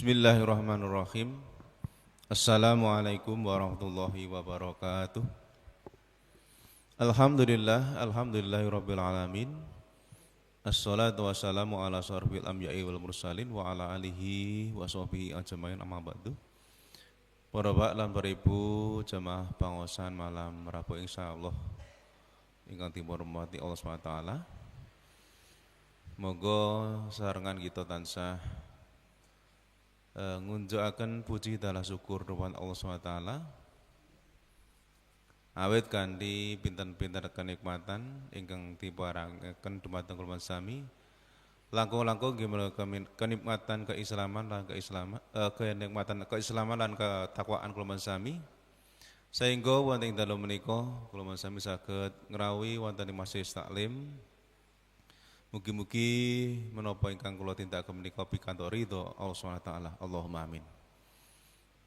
Bismillahirrahmanirrahim. Assalamualaikum warahmatullahi wabarakatuh. Alhamdulillahirabbil alamin. Assalatu wassalamu ala asyrofil anbiya'i wal mursalin wa ala alihi wa sahbihi ajmain amma ba'du. Para bapak lan para ibu jamaah pangosan malam Rabu insyaallah ingkang dihormati Allah Subhanahu wa taala. Moga sarengan kita tansah ngunjukaken puji dalah syukur dumateng Allah Subhanahu wa taala. Awit kanthi pinten-pinten kenikmatan ingkang diparingaken dumateng kula sami. Langkung-langkung nggih kenikmatan keislaman kenikmatan keislaman lan ketakwaan kula sami. Sehingga wonten ing dalu menika kula sami saged ngrawi wonten ing majelis taklim. Mugi-mugi menapa ingkang kula tindakaken menika pikantuk ridho Allah Subhanahu wa taala. Allahumma amin.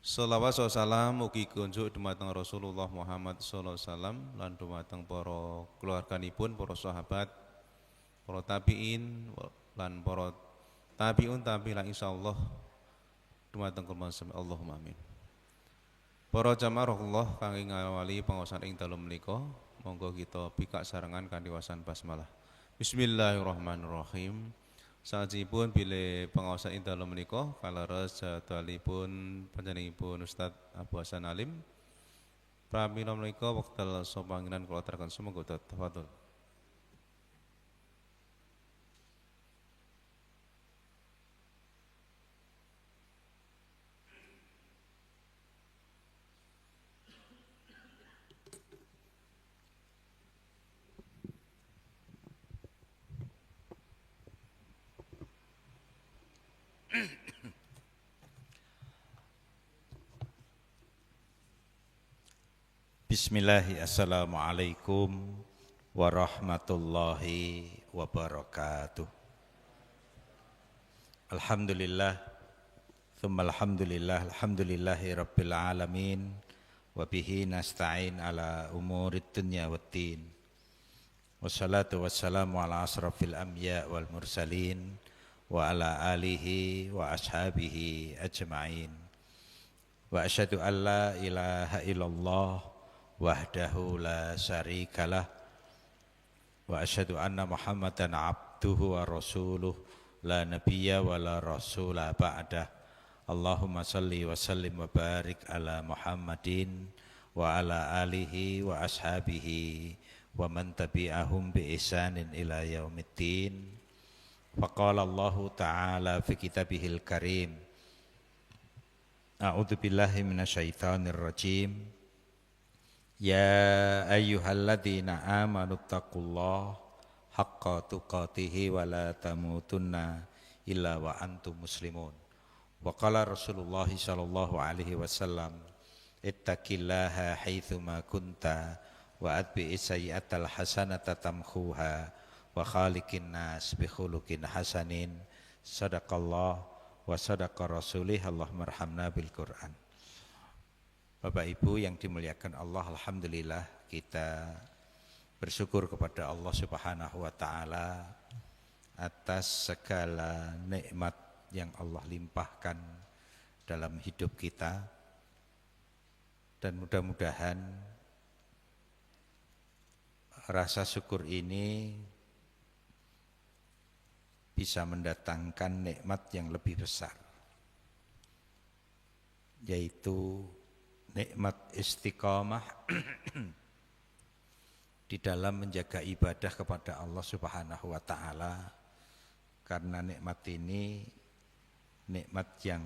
Shalawat salam mugi kunjuk dumateng Rasulullah Muhammad sallallahu alaihi wasallam lan dumateng para keluarganipun, para sahabat, para tabi'in lan para tabi'un tabi'in insyaallah dumateng kula sami. Allahumma amin. Para jamaah Allah kang ngawali pangaosan ing dalu menika, monggo kita pikak sarengan kanthi wasan basmalah. Bismillahirrahmanirrahim. Sajipun bilih pangaosan ing dalu menika kaleres jadwalipun panjenenganipun Ustaz Abu Hasan Alim. Pramila menika wekdal sapanginan kula aturaken sumangga tafadhol. Bismillahi, assalamualaikum warahmatullahi wabarakatuh. Alhamdulillah, thumma alhamdulillah, alhamdulillahi rabbil alamin. Wabihi nasta'in ala umurid dunya waddin. Wassalatu wassalamu ala asrafil anbiya wal mursalin wa ala alihi wa ashabihi ajma'in. Wa asyhadu an la ilaha illallah wahdahu la syarikalah wa asyhadu anna Muhammadan abduhu wa rasuluh la nabiyya wa la rasula ba'dah. Allahumma salli wa sallim wa barik ala Muhammadin wa ala alihi wa ashabihi wa man tabi'ahum bi ihsanin ila yaumiddin. Faqala Allah ta'ala fi kitabihil karim, a'udzu billahi minasyaitonir rajim. Ya ayyuhalladzina amanu taqullaha haqqa tuqatih wa la tamutunna illa wa antum muslimun. Wa qala Rasulullah sallallahu alaihi wasallam, ittaqillaha haitsu ma kunta wa atbi'is sayyi'atal hasanata tamkhuha wa khaliqin nas bi khuluqin hasanin. Sadaqallah wa sadaqa rasulih. Allahumma arhamna bil Qur'an. Bapak Ibu yang dimuliakan Allah, alhamdulillah kita bersyukur kepada Allah Subhanahu wa taala atas segala nikmat yang Allah limpahkan dalam hidup kita, dan mudah-mudahan rasa syukur ini bisa mendatangkan nikmat yang lebih besar, yaitu nikmat istiqamah di dalam menjaga ibadah kepada Allah Subhanahu wa taala. Karena nikmat ini nikmat yang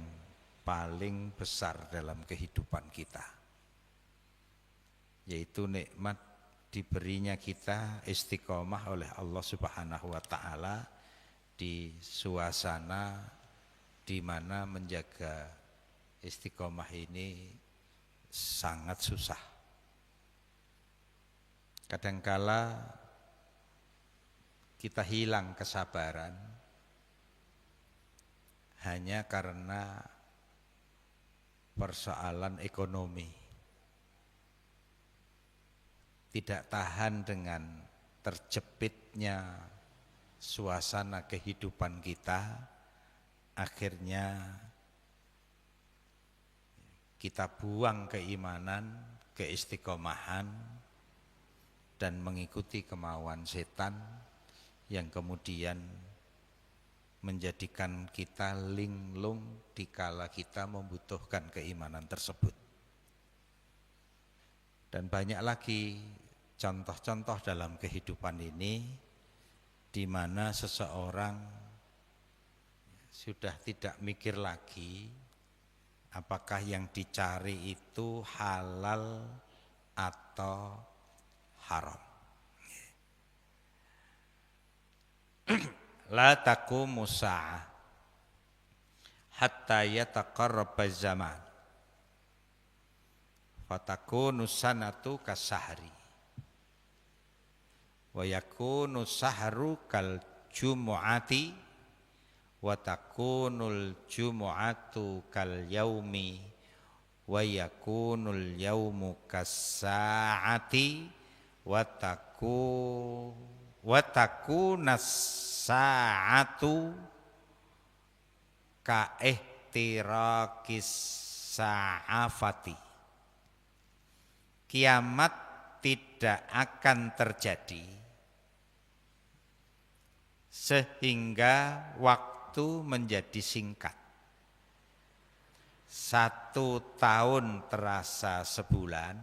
paling besar dalam kehidupan kita, yaitu nikmat diberinya kita istiqamah oleh Allah Subhanahu wa taala di suasana di mana menjaga istiqamah ini sangat susah. Kadangkala kita hilang kesabaran hanya karena persoalan ekonomi, tidak tahan dengan terjepitnya suasana kehidupan kita, akhirnya kita buang keimanan, keistiqomahan, dan mengikuti kemauan setan yang kemudian menjadikan kita linglung dikala kita membutuhkan keimanan tersebut. Dan banyak lagi contoh-contoh dalam kehidupan ini di mana seseorang sudah tidak mikir lagi apakah yang dicari itu halal atau haram. La taqumu sa'ah hatta yataqarraba zaman fatakunu sanatu kasahri wa yakunu sahru kal jumu'ati wa takunul jumu'atu kal yaumi wa yakunul yaumu kas-sa'ati wa takunas sa'atu ka ihtirakis sa'afati. Kiamat tidak akan terjadi sehingga waktu menjadi singkat. 1 tahun terasa sebulan,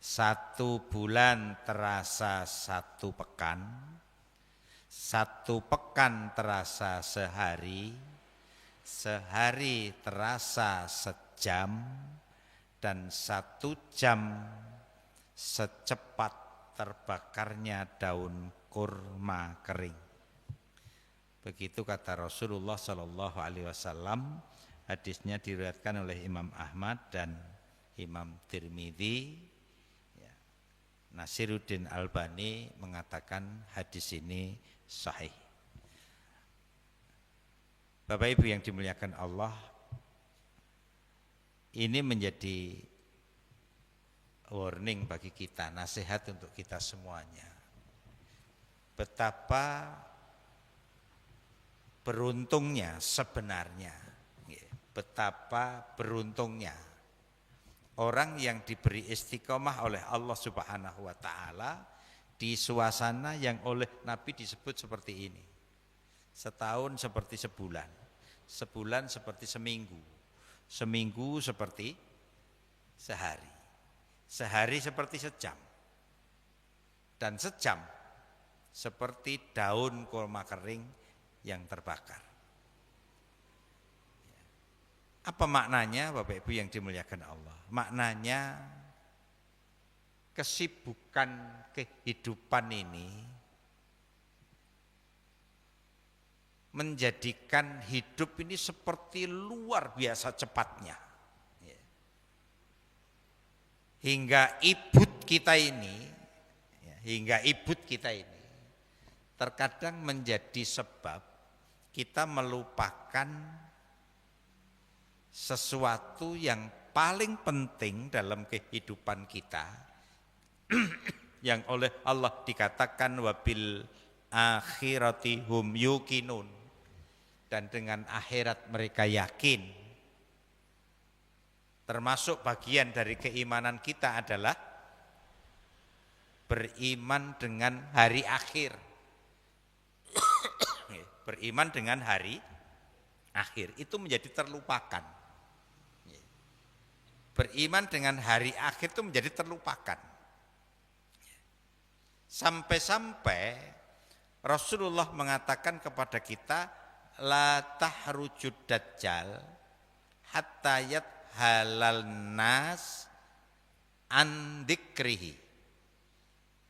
1 bulan terasa 1 pekan, 1 pekan terasa sehari, sehari terasa sejam, dan 1 jam secepat terbakarnya daun kurma kering. Begitu kata Rasulullah Sallallahu Alaihi Wasallam. Hadisnya diriwayatkan oleh Imam Ahmad dan Imam Tirmidzi. Nasiruddin Albani mengatakan hadis ini sahih. Bapak Ibu yang dimuliakan Allah, ini menjadi warning bagi kita, nasihat untuk kita semuanya. Betapa beruntungnya sebenarnya, betapa beruntungnya orang yang diberi istiqomah oleh Allah Subhanahu wa taala di suasana yang oleh Nabi disebut seperti ini. Setahun seperti sebulan, sebulan seperti seminggu, seminggu seperti sehari, sehari seperti sejam, dan sejam seperti daun kurma kering yang terbakar. Apa maknanya Bapak Ibu yang dimuliakan Allah? Maknanya kesibukan kehidupan ini menjadikan hidup ini seperti luar biasa cepatnya. Hingga ibut kita ini terkadang menjadi sebab kita melupakan sesuatu yang paling penting dalam kehidupan kita yang oleh Allah dikatakan wabil akhirati hum yuqinun, dan dengan akhirat mereka yakin. Termasuk bagian dari keimanan kita adalah beriman dengan hari akhir. Beriman dengan hari akhir itu menjadi terlupakan. Beriman dengan hari akhir itu menjadi terlupakan. Sampai-sampai Rasulullah mengatakan kepada kita, la tahrujud dajjal hatta yathalal nas an dzikrihi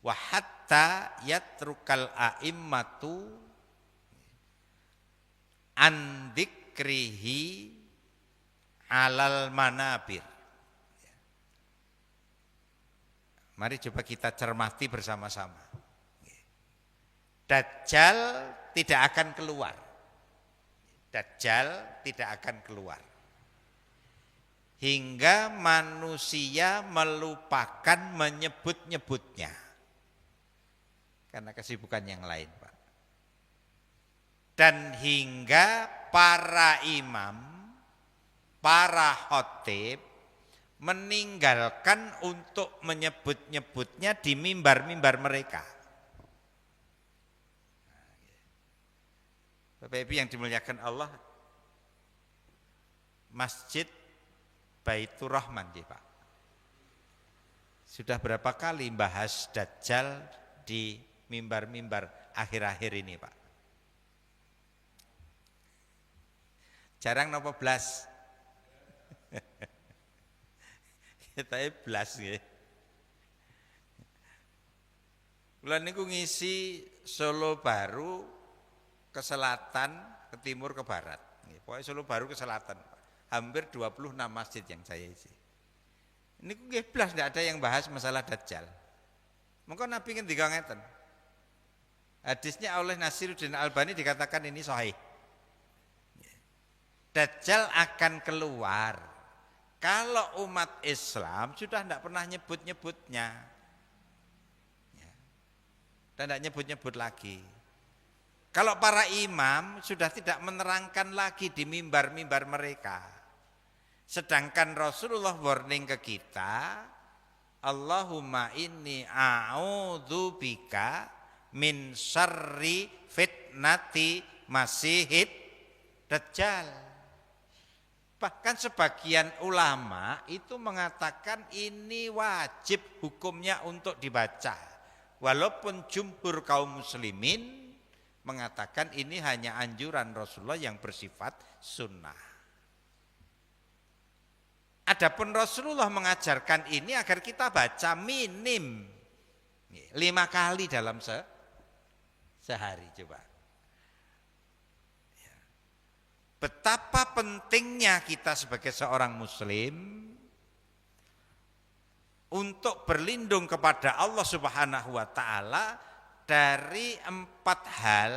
wa hatta yatrukal a'immatu an dzikrihi alal manabir. Mari coba kita cermati bersama-sama. Dajjal tidak akan keluar. Dajjal tidak akan keluar. Hingga manusia melupakan menyebut-nyebutnya. Karena kesibukan yang lain, Pak. Dan hingga para imam para khotib meninggalkan untuk menyebut-nyebutnya di mimbar-mimbar mereka. Bapak Ibu yang dimuliakan Allah, Masjid Baitur Rahman, ya Pak. Sudah berapa kali bahas Dajjal di mimbar-mimbar akhir-akhir ini, Pak? Jarang nopo blas. Kita blas nggih. Kula niku ngisi Solo Baru ke selatan, ke timur, ke barat. Pokoknya Solo Baru ke selatan. Hampir 26 masjid yang saya isi. Niku nggih blas ndak ada yang bahas masalah Dajjal. Mengko Nabi ngendika ngeten. Hadisnya oleh Nasiruddin Albani dikatakan ini sahih. Dajjal akan keluar kalau umat Islam sudah tidak pernah nyebut-nyebutnya, dan tidak nyebut-nyebut lagi. Kalau para imam sudah tidak menerangkan lagi di mimbar-mimbar mereka. Sedangkan Rasulullah warning ke kita, Allahumma inni a'udzubika min syarri fitnati masihid Dajjal. Bahkan sebagian ulama itu mengatakan ini wajib hukumnya untuk dibaca. Walaupun jumhur kaum muslimin mengatakan ini hanya anjuran Rasulullah yang bersifat sunnah. Adapun Rasulullah mengajarkan ini agar kita baca minim 5 kali dalam sehari, coba. Betapa pentingnya kita sebagai seorang muslim untuk berlindung kepada Allah Subhanahu wa taala dari 4 hal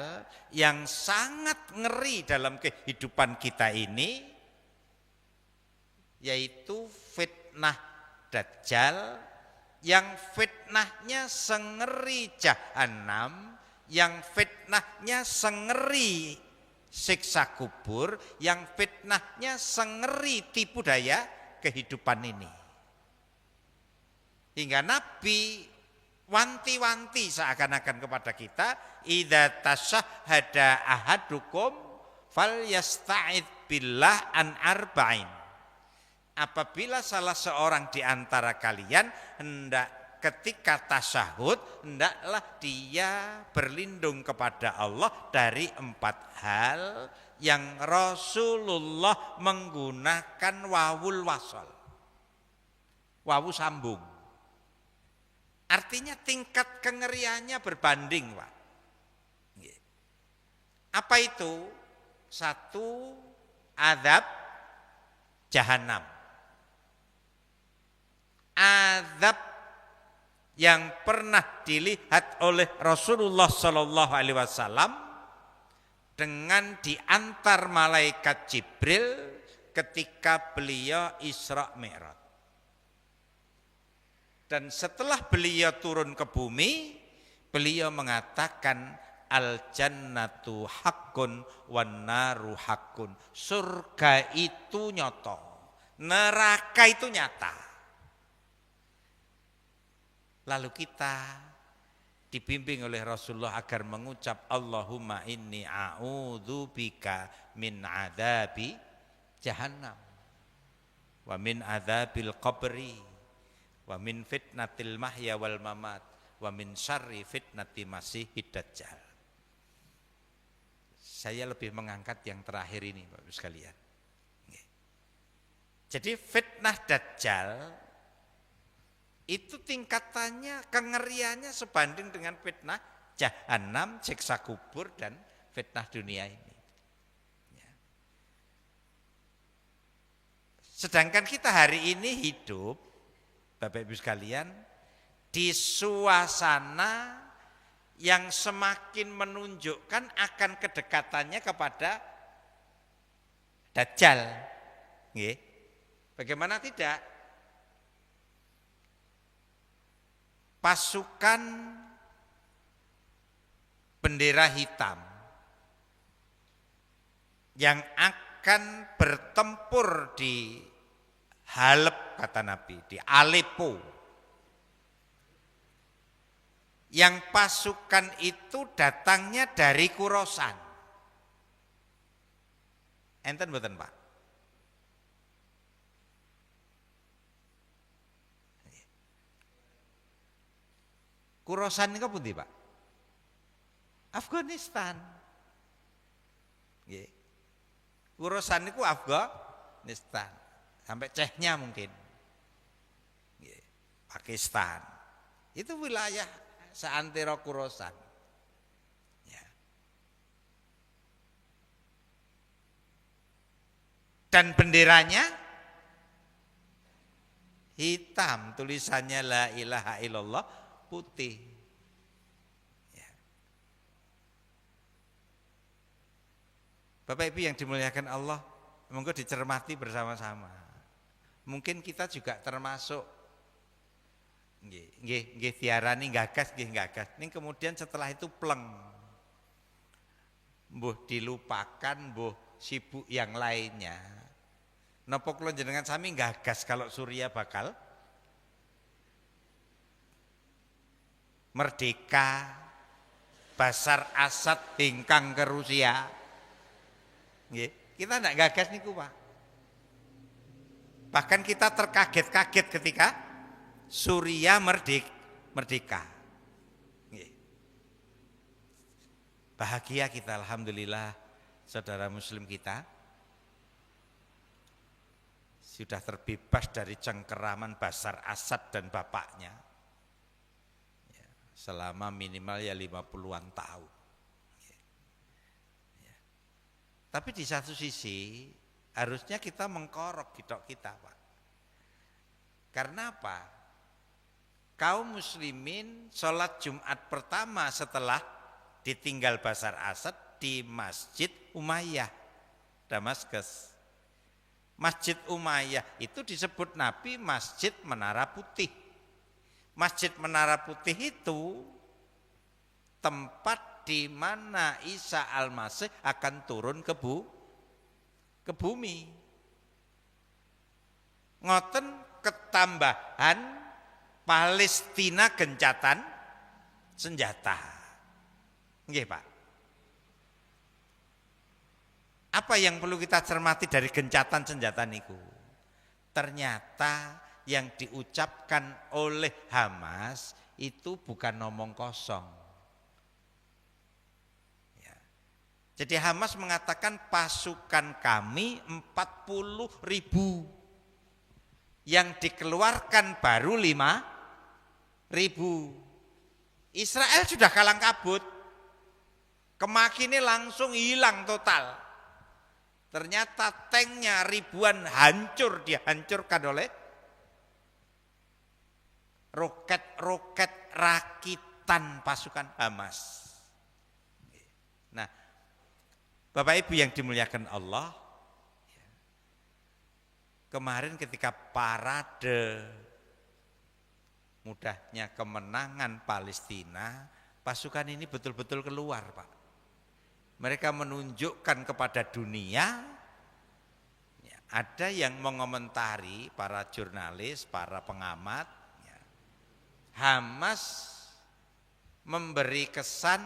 yang sangat ngeri dalam kehidupan kita ini, yaitu fitnah Dajjal yang fitnahnya sengeri Jahannam, yang fitnahnya sengeri siksa kubur, yang fitnahnya sengeri tipu daya kehidupan ini. Hingga Nabi wanti-wanti seakan-akan kepada kita, idza tasyahhada ahadukum falyasta'id billah an arba'in. Apabila salah seorang di antara kalian hendak ketika tasyahud, hendaklah dia berlindung kepada Allah dari 4 hal yang Rasulullah menggunakan wawul wasol, wawu sambung. Artinya tingkat kengeriannya berbanding, Pak. Apa itu? 1, azab Jahannam. Azab yang pernah dilihat oleh Rasulullah Sallallahu Alaihi Wasallam dengan diantar malaikat Jibril ketika beliau Isra Mi'raj. Dan setelah beliau turun ke bumi, beliau mengatakan al-jannatu haqqun wan naru haqqun. Surga itu nyata, neraka itu nyata. Lalu kita dibimbing oleh Rasulullah agar mengucap Allahumma inni a'udzubika min adzabi jahannam wa min adzabil qabri wa min fitnatil mahya wal mamat wa min syarri fitnati masihid dajjal. Saya lebih mengangkat yang terakhir ini, Bapak sekalian. Jadi fitnah Dajjal itu tingkatannya, kengeriannya sebanding dengan fitnah Jahannam, siksa kubur, dan fitnah dunia ini. Sedangkan kita hari ini hidup, Bapak Ibu sekalian, di suasana yang semakin menunjukkan akan kedekatannya kepada Dajjal. Bagaimana tidak? Pasukan bendera hitam yang akan akan bertempur di Halep, kata Nabi, di Aleppo. Yang pasukan itu datangnya dari Khorasan. Enten mboten, Pak? Khorasan niku pundi, Pak? Afghanistan. Nggih. Khorasan niku Afghanistan. Sampai Chechnya mungkin. Nggih. Pakistan. Itu wilayah seantero Khorasan. Ya. Dan benderanya hitam, tulisannya la ilaha illallah, putih. Ya. Bapak Ibu yang dimuliakan Allah, monggo dicermati bersama-sama. Mungkin kita juga termasuk nggih diarani gagas nggih gagas. Ning kemudian setelah itu pleng. Mbuh dilupakan, mbuh sibuk yang lainnya. Napa kula jenengan sami gagas kalau Suriah bakal merdeka, Basar Asad hingkang ke Rusia. Nggih, kita ndak gagas niku, Pak. Bahkan kita terkaget-kaget ketika Suriah merdeka. Nggih. Bahagia kita, alhamdulillah, saudara muslim kita sudah terbebas dari cengkeraman Basar Asad dan bapaknya. Selama minimal ya 50-an tahun. Tapi di satu sisi harusnya kita mengkorok kita, Pak. Karena apa? Kaum muslimin sholat Jumat pertama setelah ditinggal Basar Asad di Masjid Umayyah, Damaskus. Masjid Umayyah itu disebut Nabi Masjid Menara Putih. Masjid Menara Putih itu tempat di mana Isa Al-Masih akan turun ke bumi. Ngoten ketambahan Palestina gencatan senjata. Nggih, Pak. Apa yang perlu kita cermati dari gencatan senjata niku? Ternyata yang diucapkan oleh Hamas itu bukan omong kosong. Jadi Hamas mengatakan pasukan kami 40.000, yang dikeluarkan baru 5.000. Israel sudah kalang kabut, kemakini langsung hilang total. Ternyata tanknya ribuan hancur, dihancurkan oleh roket-roket rakitan pasukan Hamas. Nah, Bapak Ibu yang dimuliakan Allah, kemarin ketika parade mudahnya kemenangan Palestina, pasukan ini betul-betul keluar, Pak. Mereka menunjukkan kepada dunia, ada yang mengomentari, para jurnalis, para pengamat, Hamas memberi kesan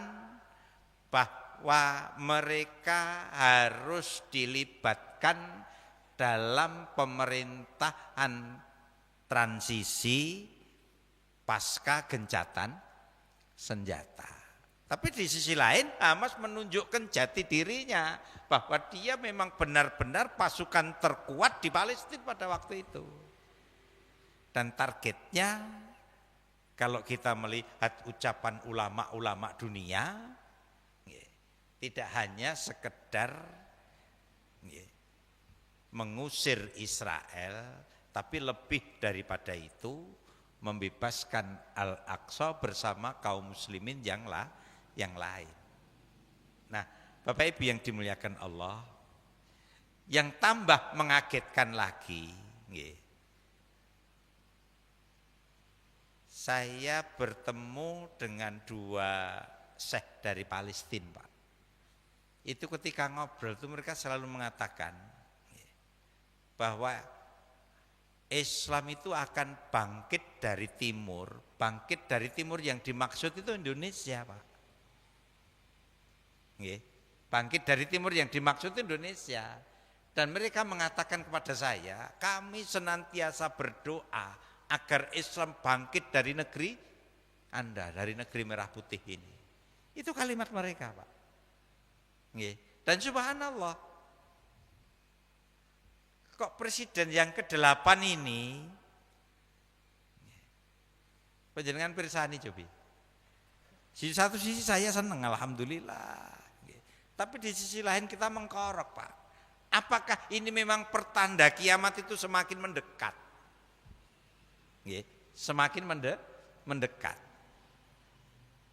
bahwa mereka harus dilibatkan dalam pemerintahan transisi pasca gencatan senjata. Tapi di sisi lain Hamas menunjukkan jati dirinya bahwa dia memang benar-benar pasukan terkuat di Palestina pada waktu itu. Dan targetnya, kalau kita melihat ucapan ulama-ulama dunia, tidak hanya sekedar mengusir Israel, tapi lebih daripada itu membebaskan Al-Aqsa bersama kaum muslimin yang lain. Nah, Bapak Ibu yang dimuliakan Allah, yang tambah mengagetkan lagi, saya bertemu dengan dua syekh dari Palestina, Pak. itu ketika ngobrol itu mereka selalu mengatakan bahwa Islam itu akan bangkit dari timur. Bangkit dari timur yang dimaksud itu Indonesia, Pak. Bangkit dari timur yang dimaksud Indonesia. Dan mereka mengatakan kepada saya, kami senantiasa berdoa agar Islam bangkit dari negeri Anda, dari negeri merah putih ini. Itu kalimat mereka, Pak. Dan subhanallah, kok presiden yang ke-8 ini, panjenengan pirsani cobi. Di satu sisi saya senang, alhamdulillah. Tapi di sisi lain kita mengkorok, Pak. Apakah ini memang pertanda kiamat itu semakin mendekat? Semakin mendekat.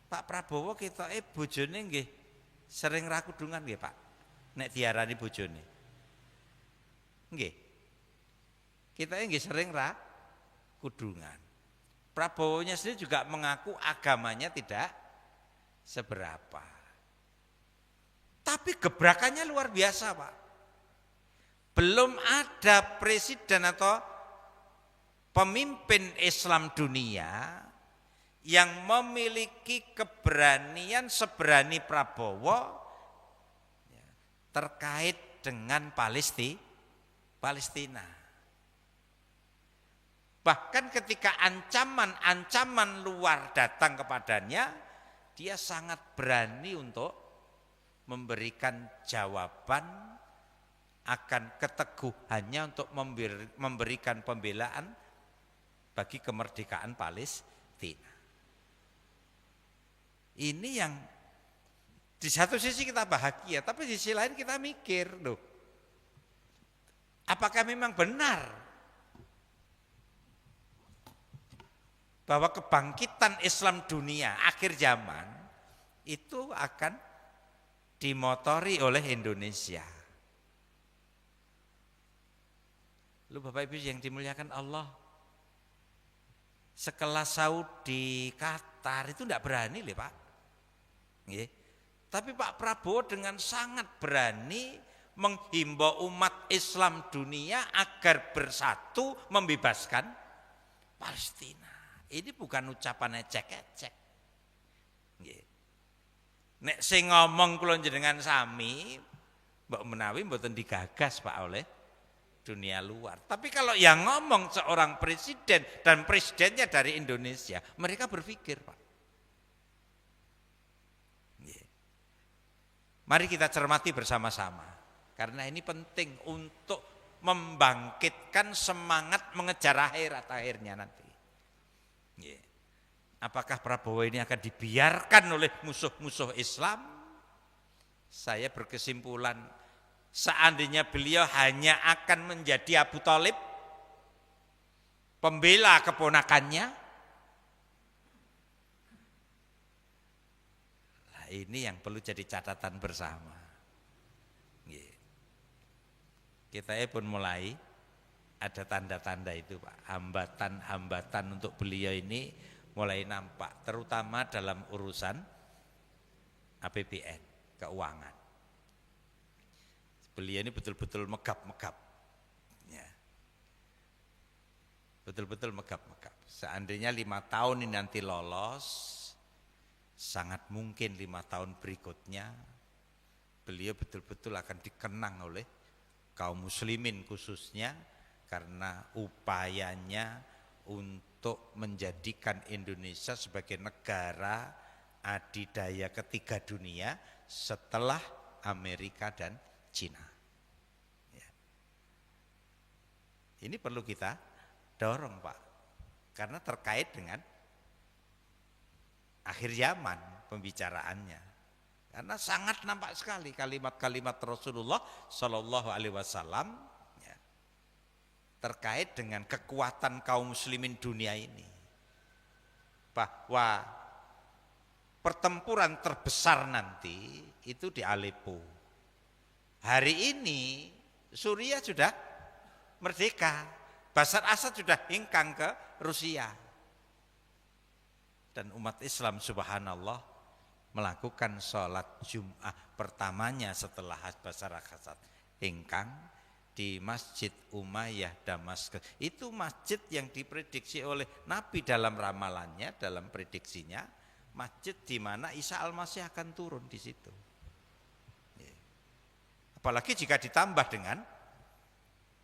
Pak Prabowo kita bojone nggih sering ra kudungan nggih, Pak. Nek diarani bojone. Nggih. Kita nggih sering ra kudungan. Prabowonya sendiri juga mengaku agamanya tidak seberapa. Tapi gebrakannya luar biasa, Pak. Belum ada presiden atau pemimpin Islam dunia yang memiliki keberanian seberani Prabowo terkait dengan Palestina. Bahkan ketika ancaman luar datang kepadanya, dia sangat berani untuk memberikan jawaban akan keteguhannya untuk memberikan pembelaan bagi kemerdekaan Palestina. Ini yang di satu sisi kita bahagia, tapi di sisi lain kita mikir, loh, apakah memang benar bahwa kebangkitan Islam dunia akhir zaman itu akan dimotori oleh Indonesia? Lu Bapak Ibu yang dimuliakan Allah, sekelas Saudi, Qatar itu tidak berani loh, Pak. Tapi Pak Prabowo dengan sangat berani menghimbau umat Islam dunia agar bersatu membebaskan Palestina. Ini bukan ucapan ecek-ecek. Nek sing ngomong kula jenengan sami, mbok menawi mboten digagas Pak oleh dunia luar. Tapi kalau yang ngomong seorang presiden dan presidennya dari Indonesia, mereka berpikir, Pak. Mari kita cermati bersama-sama, karena ini penting untuk membangkitkan semangat mengejar akhirat akhirnya nanti. Apakah Prabowo ini akan dibiarkan oleh musuh-musuh Islam? Saya berkesimpulan, seandainya beliau hanya akan menjadi Abu Thalib, pembela keponakannya, nah, ini yang perlu jadi catatan bersama. Kita pun mulai ada tanda-tanda itu, Pak. Hambatan-hambatan untuk beliau ini mulai nampak, terutama dalam urusan APBN, keuangan. Beliau ini betul-betul megap-megap, ya. Betul-betul megap-megap. Seandainya 5 tahun ini nanti lolos, sangat mungkin 5 tahun berikutnya beliau betul-betul akan dikenang oleh kaum muslimin khususnya karena upayanya untuk menjadikan Indonesia sebagai negara adidaya ketiga dunia setelah Amerika dan Cina. Ya. Ini perlu kita dorong, Pak, karena terkait dengan akhir zaman pembicaraannya. Karena sangat nampak sekali kalimat-kalimat Rasulullah Shallallahu Alaihi Wasallam ya, terkait dengan kekuatan kaum muslimin dunia ini, bahwa pertempuran terbesar nanti itu di Aleppo. Hari ini Suriah sudah merdeka, Bashar Assad sudah hengkang ke Rusia, dan umat Islam subhanallah melakukan sholat Jum'ah pertamanya setelah Basyar ingkang di Masjid Umayyah Damaskus. Itu masjid yang diprediksi oleh Nabi dalam ramalannya, dalam prediksinya, masjid di mana Isa Al-Masih akan turun di situ. Apalagi jika ditambah dengan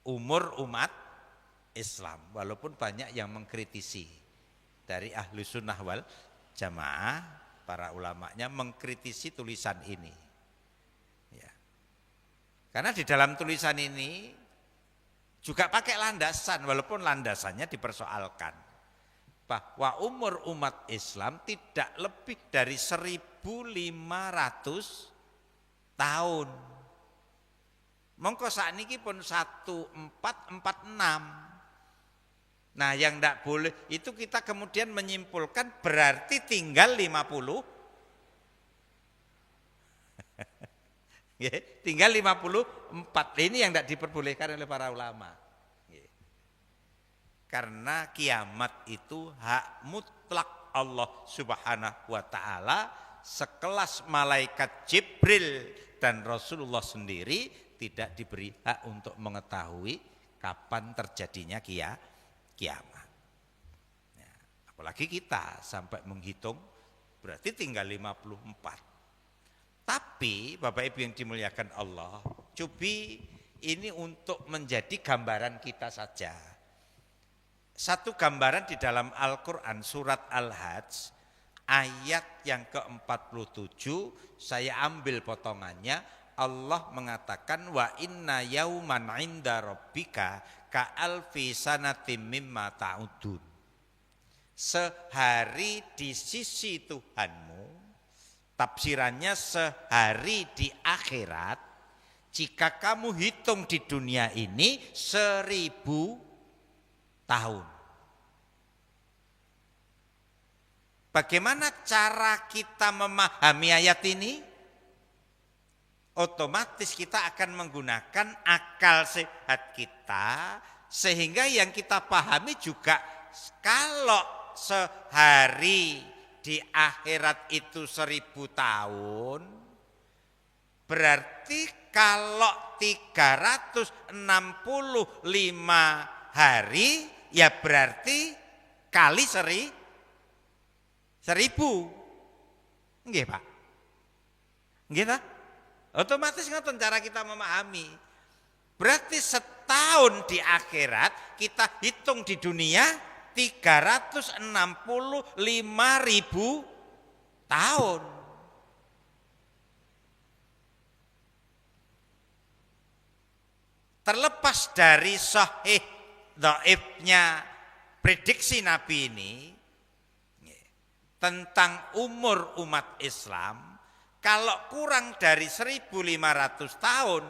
umur umat Islam, walaupun banyak yang mengkritisi dari ahlu sunnah wal jamaah, para ulamanya mengkritisi tulisan ini. Ya. Karena di dalam tulisan ini juga pakai landasan, walaupun landasannya dipersoalkan, bahwa umur umat Islam tidak lebih dari 1.500 tahun. Mongko sakniki pun 1446. Nah, yang tidak boleh itu kita kemudian menyimpulkan berarti tinggal 50. Tinggal 54. Ini yang tidak diperbolehkan oleh para ulama. Karena kiamat itu hak mutlak Allah Subhanahu wa taala, sekelas malaikat Jibril dan Rasulullah sendiri tidak diberi hak untuk mengetahui kapan terjadinya kiamat. Ya, apalagi kita sampai menghitung berarti tinggal 54. Tapi Bapak Ibu yang dimuliakan Allah, cubi ini untuk menjadi gambaran kita saja. Satu gambaran di dalam Al-Quran surat Al-Hajj ayat yang ke-47, saya ambil potongannya. Allah mengatakan wa inna yauman 'inda rabbika ka alfi sanatim mimma ta'udun. Sehari di sisi Tuhanmu, tafsirannya sehari di akhirat, jika kamu hitung di dunia ini 1000 tahun. Bagaimana cara kita memahami ayat ini? Otomatis kita akan menggunakan akal sehat kita, sehingga yang kita pahami juga kalau sehari di akhirat itu 1000 tahun, berarti kalau 365 hari ya berarti kali 1000. Nggih, Pak. Nggih ta? Otomatis ngoten cara kita memahami. Berarti setahun di akhirat kita hitung di dunia 365.000 tahun. Terlepas dari sahih dhaifnya prediksi Nabi ini tentang umur umat Islam, kalau kurang dari 1.500 tahun,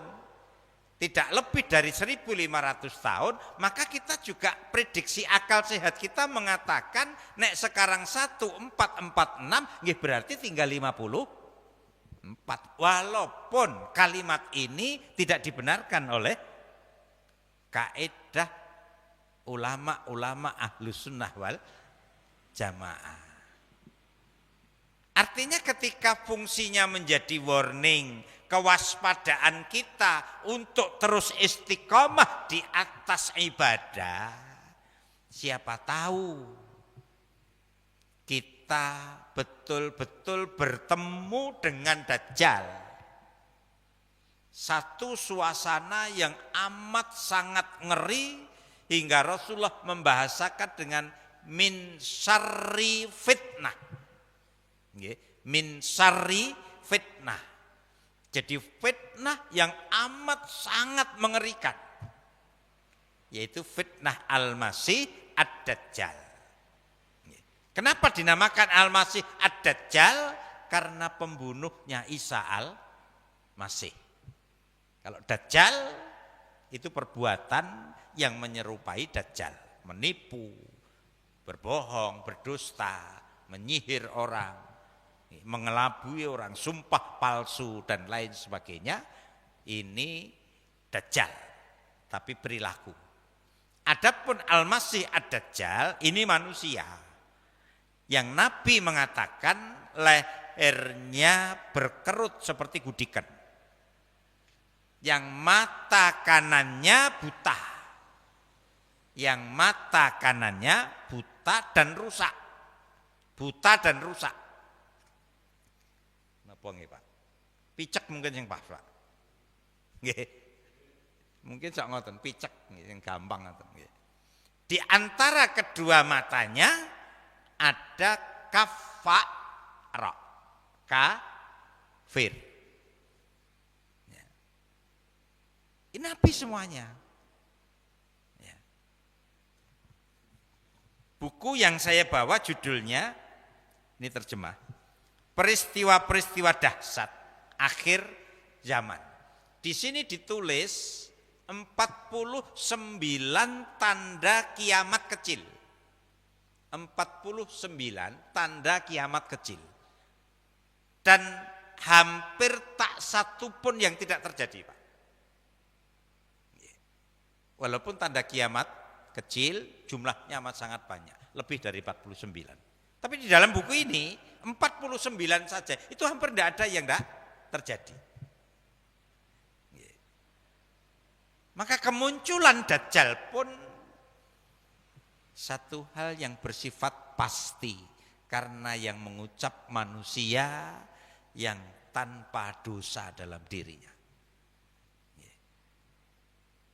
tidak lebih dari 1.500 tahun, maka kita juga prediksi akal sehat kita mengatakan nek sekarang 1446 nggih berarti tinggal 54. Walaupun kalimat ini tidak dibenarkan oleh kaidah ulama-ulama ahlus sunnah wal jamaah. Artinya ketika fungsinya menjadi warning, kewaspadaan kita untuk terus istiqomah di atas ibadah, siapa tahu kita betul-betul bertemu dengan Dajjal. Satu suasana yang amat sangat ngeri hingga Rasulullah membahasakan dengan min syarri fitnah. Min syarri fitnah. Jadi fitnah yang amat sangat mengerikan, yaitu fitnah Al-Masih Ad-Dajjal. Kenapa dinamakan Al-Masih Ad-Dajjal? Karena pembunuhnya Isa Al-Masih. Kalau Dajjal itu perbuatan yang menyerupai Dajjal, menipu, berbohong, berdusta, menyihir orang, mengelabui orang, sumpah palsu dan lain sebagainya. Ini Dajjal, tapi perilaku. Adapun Al-Masih Ad-Dajjal ini manusia. Yang Nabi mengatakan lehernya berkerut seperti gudikan. Yang mata kanannya buta. Yang mata kanannya buta dan rusak. Buta dan rusak. Napa nggih, Pak? Picek mungkin yang Pak. Nggih. Mungkin sak ngoten, picek yang gampang ngoten nggih. Di antara kedua matanya ada kafara. Kafir. Ya. Ini Nabi semuanya. Ya. Buku yang saya bawa judulnya, ini terjemah, Peristiwa-peristiwa dahsyat akhir zaman. Di sini ditulis 49 tanda kiamat kecil. 49 tanda kiamat kecil. Dan hampir tak satu pun yang tidak terjadi, Pak. Walaupun tanda kiamat kecil jumlahnya amat sangat banyak, lebih dari 49. Tapi di dalam buku ini 49 saja, itu hampir tidak ada yang tidak terjadi. Maka kemunculan Dajjal pun satu hal yang bersifat pasti, karena yang mengucap manusia yang tanpa dosa dalam dirinya.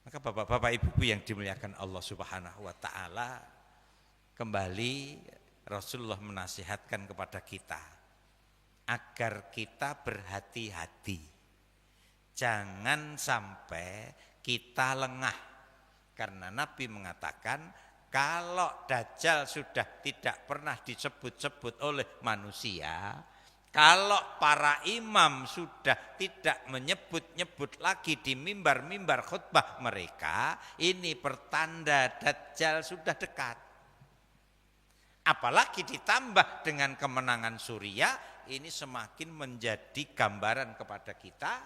Maka bapak-bapak ibu-ibu yang dimuliakan Allah Subhanahu wa taala, kembali Rasulullah menasihatkan kepada kita agar kita berhati-hati. Jangan sampai kita lengah, karena Nabi mengatakan kalau Dajjal sudah tidak pernah disebut-sebut oleh manusia, kalau para imam sudah tidak menyebut-nyebut lagi di mimbar-mimbar khutbah mereka, ini pertanda Dajjal sudah dekat. Apalagi ditambah dengan kemenangan Suriah, ini semakin menjadi gambaran kepada kita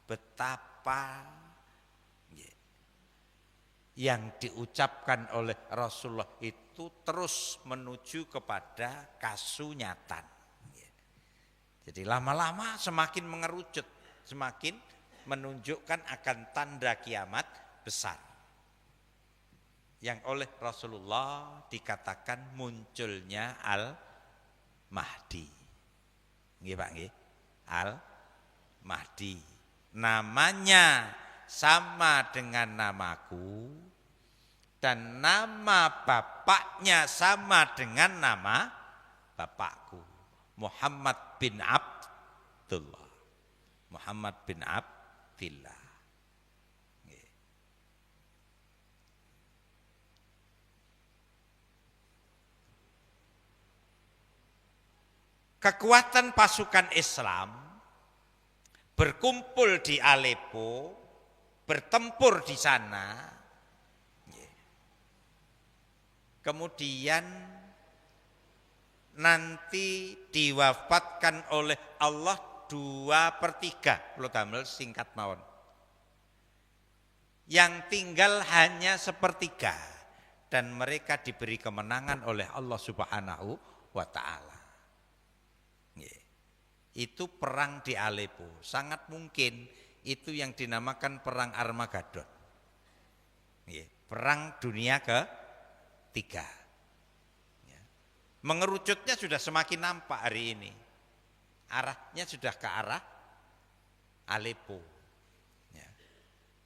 betapa yang diucapkan oleh Rasulullah itu terus menuju kepada kasunyatan. Jadi lama-lama semakin mengerucut, semakin menunjukkan akan tanda kiamat besar. Yang oleh Rasulullah dikatakan munculnya Al-Mahdi. Nggih Pak nggih. Al-Mahdi. Namanya sama dengan namaku dan nama bapaknya sama dengan nama bapakku, Muhammad bin Abdullah. Muhammad bin Abdillah. Kekuatan pasukan Islam berkumpul di Aleppo, bertempur di sana, kemudian nanti diwafatkan oleh Allah 2/3, kalau damel singkat mawon. Yang tinggal hanya 1/3 dan mereka diberi kemenangan oleh Allah Subhanahu wa taala. Itu perang di Aleppo, sangat mungkin itu yang dinamakan perang Armageddon. Perang dunia ke-3. Mengerucutnya sudah semakin nampak hari ini. Arahnya sudah ke arah Aleppo.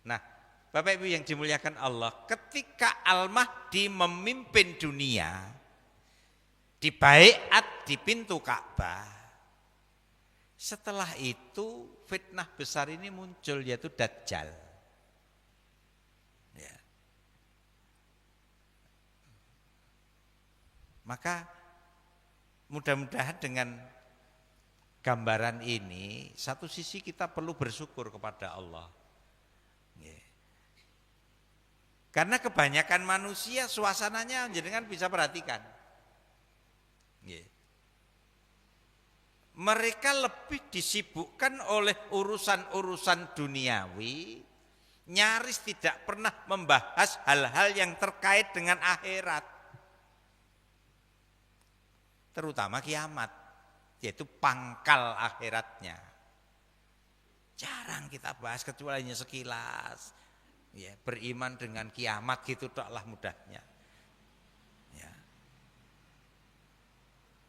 Nah, Bapak Ibu yang dimuliakan Allah, ketika Al-Mahdi memimpin dunia di baiat di pintu Ka'bah, setelah itu fitnah besar ini muncul, yaitu Dajjal. Ya. Maka mudah-mudahan dengan gambaran ini, satu sisi kita perlu bersyukur kepada Allah. Ya. Karena kebanyakan manusia suasananya jenengan bisa perhatikan. Ya. Mereka lebih disibukkan oleh urusan-urusan duniawi, nyaris tidak pernah membahas hal-hal yang terkait dengan akhirat. terutama kiamat, yaitu pangkal akhiratnya. Jarang kita bahas kecuali hanya sekilas. Ya, beriman dengan kiamat gitu taklah mudahnya. Ya.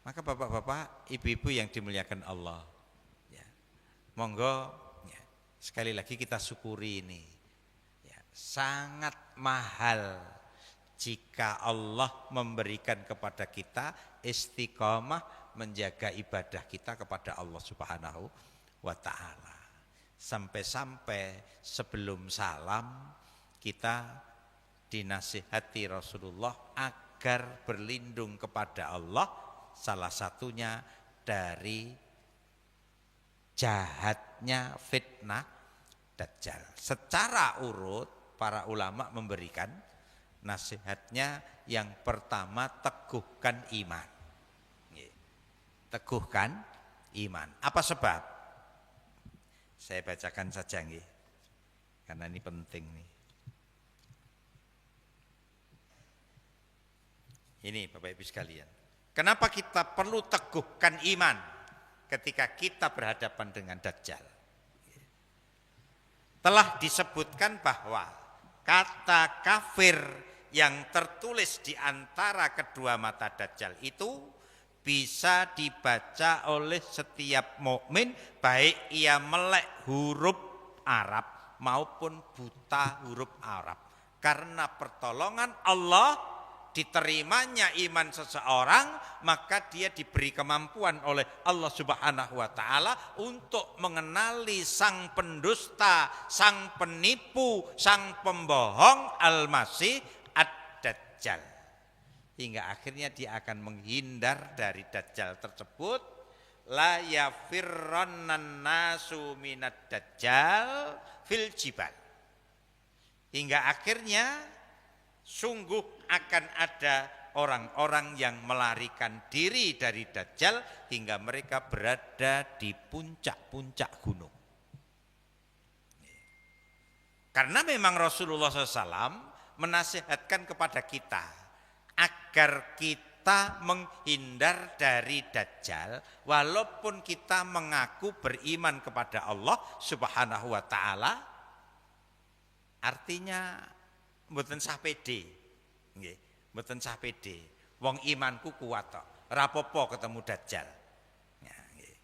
Maka bapak-bapak, ibu-ibu yang dimuliakan Allah, ya, monggo ya, sekali lagi kita syukuri ini. Ya, sangat mahal jika Allah memberikan kepada kita istiqomah menjaga ibadah kita kepada Allah Subhanahu wa ta'ala. Sampai-sampai sebelum salam kita dinasihati Rasulullah agar berlindung kepada Allah, salah satunya dari jahatnya fitnah Dajjal. Secara urut para ulama memberikan nasihatnya. Yang pertama, teguhkan iman. Teguhkan iman. Apa sebab? Saya bacakan saja nggih. Karena ini penting nih. Ini Bapak Ibu sekalian. Kenapa kita perlu teguhkan iman ketika kita berhadapan dengan Dajjal? Telah disebutkan bahwa kata kafir yang tertulis di antara kedua mata Dajjal itu bisa dibaca oleh setiap mukmin, baik ia melek huruf Arab maupun buta huruf Arab. Karena pertolongan Allah, diterimanya iman seseorang, maka dia diberi kemampuan oleh Allah Subhanahu wa ta'ala untuk mengenali sang pendusta, sang penipu, sang pembohong Al-Masih Ad-Dajjal. Hingga akhirnya dia akan menghindar dari Dajjal tersebut. La yafirrannan nasu minad Dajjal fil jibal. Hingga akhirnya sungguh akan ada orang-orang yang melarikan diri dari Dajjal hingga mereka berada di puncak-puncak gunung. Karena memang Rasulullah SAW menasihatkan kepada kita agar kita menghindar dari Dajjal, walaupun kita mengaku beriman kepada Allah Subhanahu wa ta'ala, artinya mboten sah pede. Nggih, mboten sah pede. Wong imanku kuat tok, ora apa-apa ketemu Dajjal. Ya, nggih.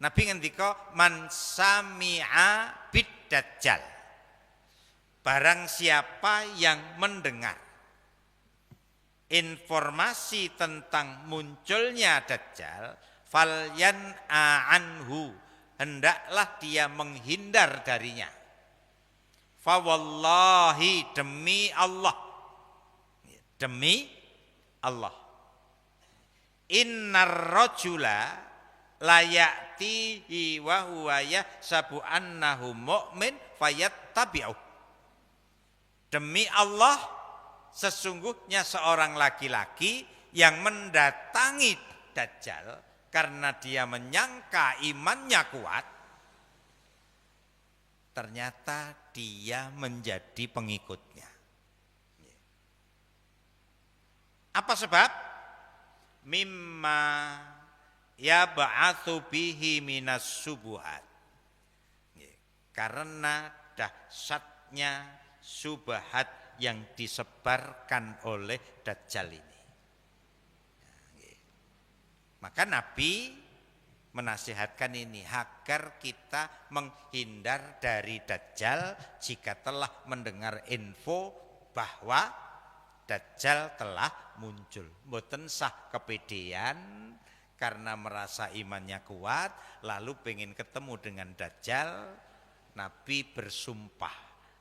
Nabi ngendika man sami'a bid Dajjal. Barang siapa yang mendengar informasi tentang munculnya Dajjal, falyan anhu, hendaklah dia menghindar darinya. Fawallahi, demi Allah, demi Allah, innar rajula layatihi wa huwa yahsabu annahu mu'min fayattabi'u. Demi Allah, sesungguhnya seorang laki-laki yang mendatangi Dajjal karena dia menyangka imannya kuat, ternyata dia menjadi pengikutnya. Apa sebab? Mimma yab'atsu bihi minas subuhat. Karena dahsyatnya subhat yang disebarkan oleh Dajjal ini. Maka Nabi menasihatkan ini agar kita menghindar dari Dajjal jika telah mendengar info bahwa Dajjal telah muncul. Mboten sah kepedean karena merasa imannya kuat lalu pengen ketemu dengan Dajjal. Nabi bersumpah,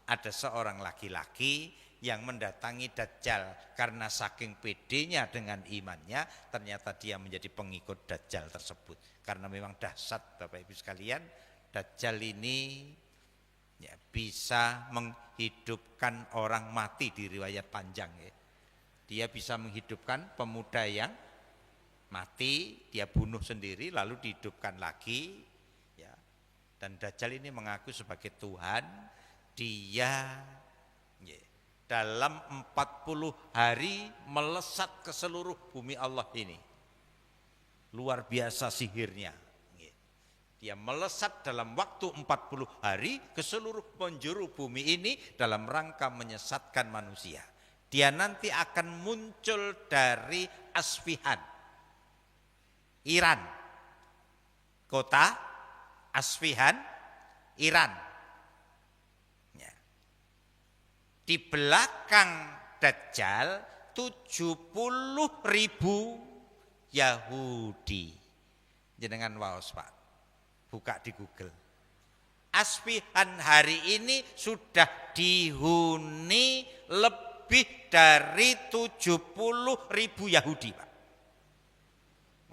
ada seorang laki-laki yang mendatangi Dajjal karena saking pedenya dengan imannya, ternyata dia menjadi pengikut Dajjal tersebut. Karena memang dahsyat Bapak Ibu sekalian, Dajjal ini ya, bisa menghidupkan orang mati di riwayat panjang ya. Dia bisa menghidupkan pemuda yang mati, dia bunuh sendiri lalu dihidupkan lagi ya. Dan Dajjal ini mengaku sebagai Tuhan. Dia dalam 40 hari melesat ke seluruh bumi Allah ini. Luar biasa sihirnya. Dia melesat dalam waktu 40 hari ke seluruh penjuru bumi ini dalam rangka menyesatkan manusia. Dia nanti akan muncul dari Asfihan, Iran. Kota Asfihan, Iran. Ya. Di belakang Dajjal 70.000 Yahudi. Jenengan waos Pak, buka di Google. Asfihan hari ini sudah dihuni lebih dari 70.000 Yahudi Pak.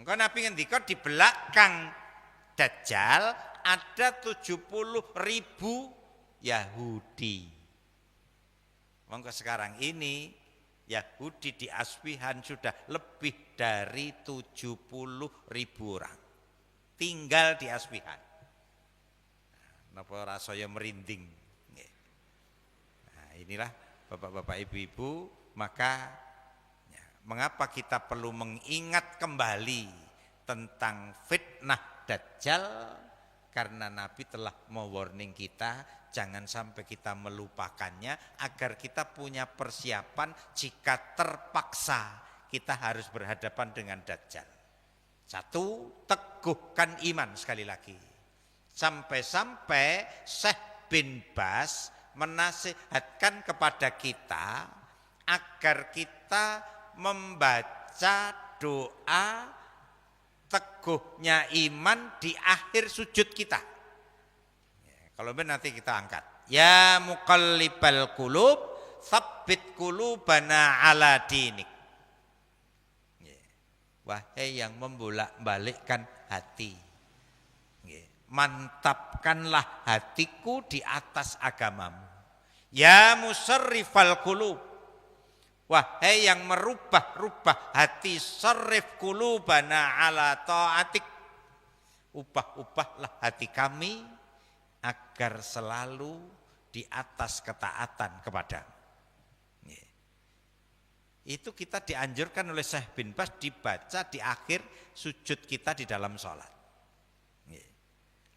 Maka Nabi ngendika di belakang Dajjal ada 70.000 Yahudi. Maka sekarang ini Yahudi di Asfihan sudah lebih dari 70.000 orang. Tinggal di Asfihan. Napa rasanya merinding. Nah, inilah Bapak-bapak Ibu-ibu, maka mengapa kita perlu mengingat kembali tentang fitnah Dajjal? Karena Nabi telah mewarning kita, jangan sampai kita melupakannya agar kita punya persiapan jika terpaksa kita harus berhadapan dengan Dajjal. Satu, teguhkan iman sekali lagi. Sampai-sampai Syekh bin Baz menasihatkan kepada kita agar kita membaca doa teguhnya iman di akhir sujud kita. Kalau benar nanti kita angkat. Ya muqallibal qulub, tsabbit qulubana ala dinik. Wahai yang membolak-balikkan hati, mantapkanlah hatiku di atas agamamu. Ya musarrifal qulub, wahai yang merubah-rubah hati, sarrif qulubana ala ta'atik, ubah-ubahlah hati kami agar selalu di atas ketaatan kepadamu. Itu kita dianjurkan oleh Syekh bin Baz dibaca di akhir sujud kita di dalam sholat.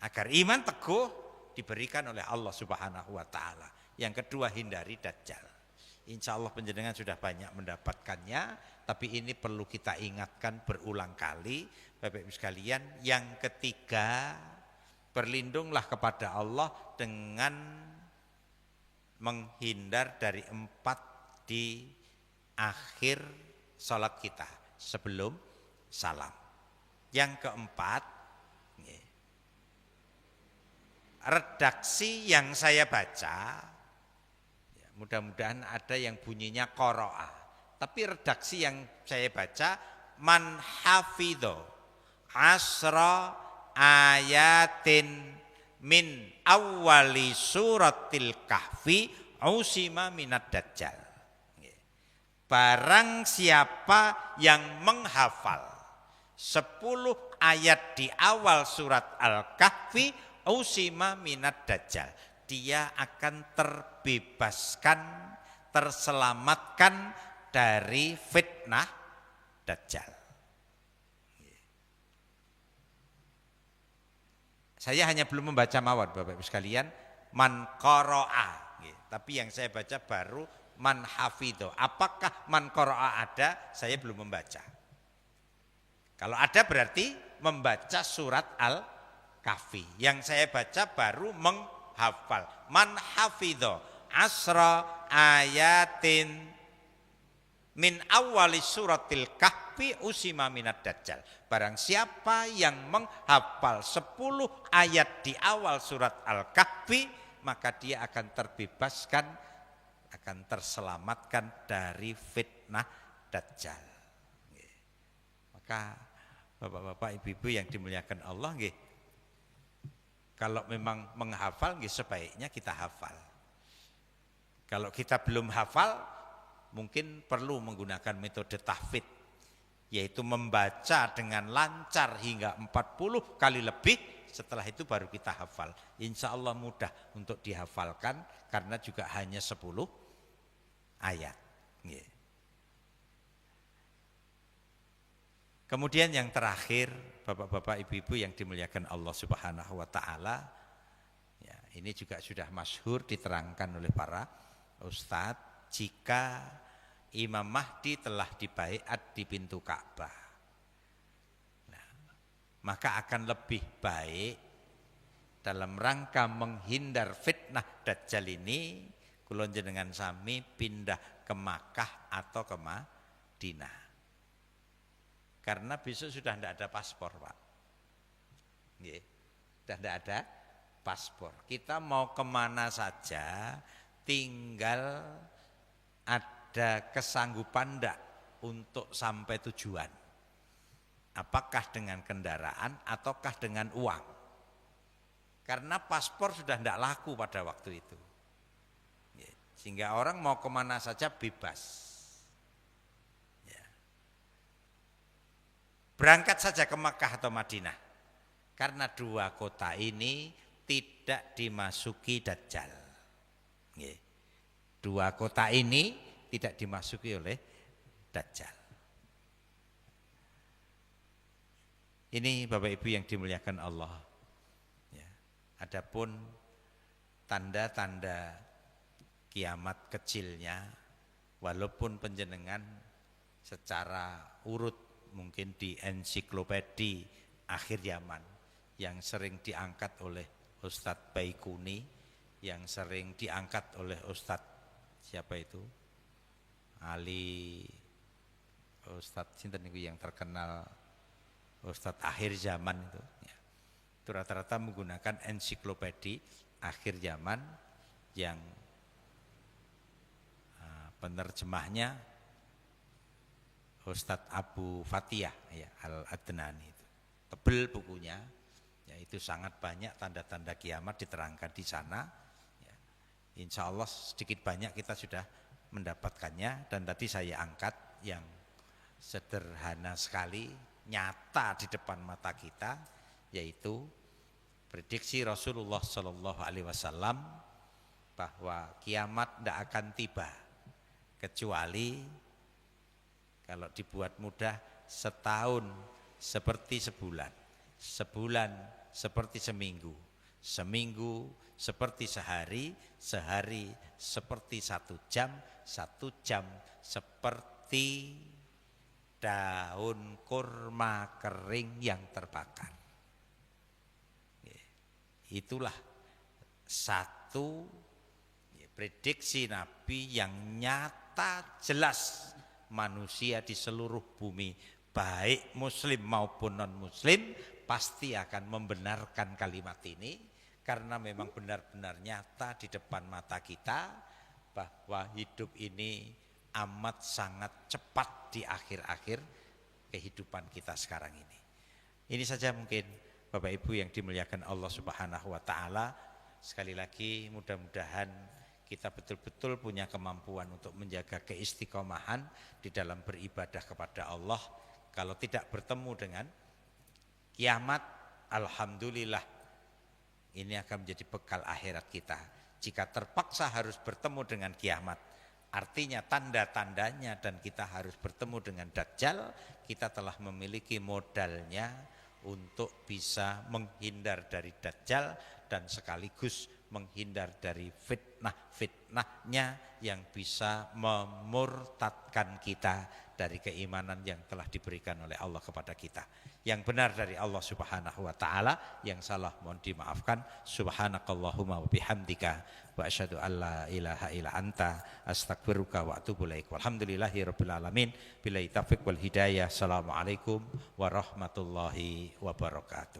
Agar iman teguh diberikan oleh Allah Subhanahu wa ta'ala. Yang kedua, hindari Dajjal. Insya Allah penjenengan sudah banyak mendapatkannya, tapi ini perlu kita ingatkan berulang kali. Bapak Ibu sekalian, yang ketiga, berlindunglah kepada Allah dengan menghindar dari 4 di akhir sholat kita sebelum salam. Yang keempat, redaksi yang saya baca, mudah-mudahan ada yang bunyinya qara'a, tapi redaksi yang saya baca, man hafidho asra ayatin min awwali suratil kahfi usima minad dajjal. Barang siapa yang menghafal 10 ayat di awal surat Al-Kahfi, usima minad dajjal, dia akan terbebaskan, terselamatkan dari fitnah Dajjal. Saya hanya belum membaca mawad Bapak Ibu sekalian, man qara'a, tapi yang saya baca baru man hafidho. Apakah man qara'a ada? Saya belum membaca. Kalau ada berarti membaca surat Al-Kahfi. Yang saya baca baru menghafal. Man hafidho asra ayatin min awali suratil kahfi usima minad dajjal. Barang siapa yang menghafal 10 ayat di awal surat Al-Kahfi, maka dia akan terbebaskan, akan terselamatkan dari fitnah Dajjal. Maka Bapak-bapak, Ibu-ibu yang dimuliakan Allah, kalau memang menghafal, sebaiknya kita hafal. Kalau kita belum hafal, mungkin perlu menggunakan metode tahfidz, yaitu membaca dengan lancar hingga 40 kali lebih, setelah itu baru kita hafal. Insya Allah mudah untuk dihafalkan, karena juga hanya 10 ayat. Kemudian yang terakhir, Bapak-bapak, Ibu-ibu yang dimuliakan Allah Subhanahu wa taala, ya, ini juga sudah masyhur diterangkan oleh para ustadz, jika Imam Mahdi telah dibaiat di pintu Ka'bah, nah, maka akan lebih baik dalam rangka menghindar fitnah Dajjal ini, kula jenengan sami pindah ke Makkah atau ke Madinah. Karena besok sudah tidak ada paspor, Pak. Sudah tidak ada paspor. Kita mau kemana saja, tinggal ada kesanggupan tidak untuk sampai tujuan. Apakah dengan kendaraan ataukah dengan uang. Karena paspor sudah tidak laku pada waktu itu. Sehingga orang mau kemana saja bebas. Berangkat saja ke Makkah atau Madinah. Karena dua kota ini tidak dimasuki Dajjal. Dua kota ini tidak dimasuki oleh Dajjal. Ini Bapak Ibu yang dimuliakan Allah. Adapun tanda-tanda kiamat kecilnya, walaupun panjenengan secara urut mungkin di ensiklopedi akhir zaman yang sering diangkat oleh Ustadz Baikuni, yang sering diangkat oleh Ustadz siapa itu? Ali Ustadz sinten niku yang terkenal, Ustadz akhir zaman itu. Ya. Itu rata-rata menggunakan ensiklopedi akhir zaman yang penerjemahnya Ustadz Abu Fatihah ya, Al-Adnani itu. Tebel bukunya, ya, itu sangat banyak tanda-tanda kiamat diterangkan di sana. Ya. Insya Allah sedikit banyak kita sudah mendapatkannya, dan tadi saya angkat yang sederhana sekali, nyata di depan mata kita, yaitu prediksi Rasulullah Shallallahu Alaihi Wasallam bahwa kiamat tidak akan tiba kecuali kalau dibuat mudah, setahun seperti sebulan, sebulan seperti seminggu, seminggu seperti sehari, sehari seperti 1 jam, 1 jam seperti daun kurma kering yang terbakar. Itulah satu prediksi Nabi yang nyata, jelas. Manusia di seluruh bumi, baik muslim maupun non muslim, pasti akan membenarkan kalimat ini, karena memang benar-benar nyata di depan mata kita bahwa hidup ini amat sangat cepat di akhir-akhir kehidupan kita sekarang ini. Ini saja mungkin Bapak Ibu yang dimuliakan Allah Subhanahu wa taala. Sekali lagi mudah-mudahan kita betul-betul punya kemampuan untuk menjaga keistiqomahan di dalam beribadah kepada Allah. Kalau tidak bertemu dengan kiamat, alhamdulillah ini akan menjadi bekal akhirat kita. Jika terpaksa harus bertemu dengan kiamat, artinya tanda-tandanya, dan kita harus bertemu dengan Dajjal, kita telah memiliki modalnya untuk bisa menghindar dari Dajjal dan sekaligus menghindar dari fitnah-fitnahnya yang bisa memurtadkan kita dari keimanan yang telah diberikan oleh Allah kepada kita. Yang benar dari Allah Subhanahu wa taala, yang salah mohon dimaafkan. Subhanakallahumma wa bihamdika wa asyhadu an la ilaha illa anta astaghfiruka wa atubu ilaik. Walhamdulillahirabbil alamin. Billahi taufiq wal hidayah. Assalamualaikum warahmatullahi wabarakatuh.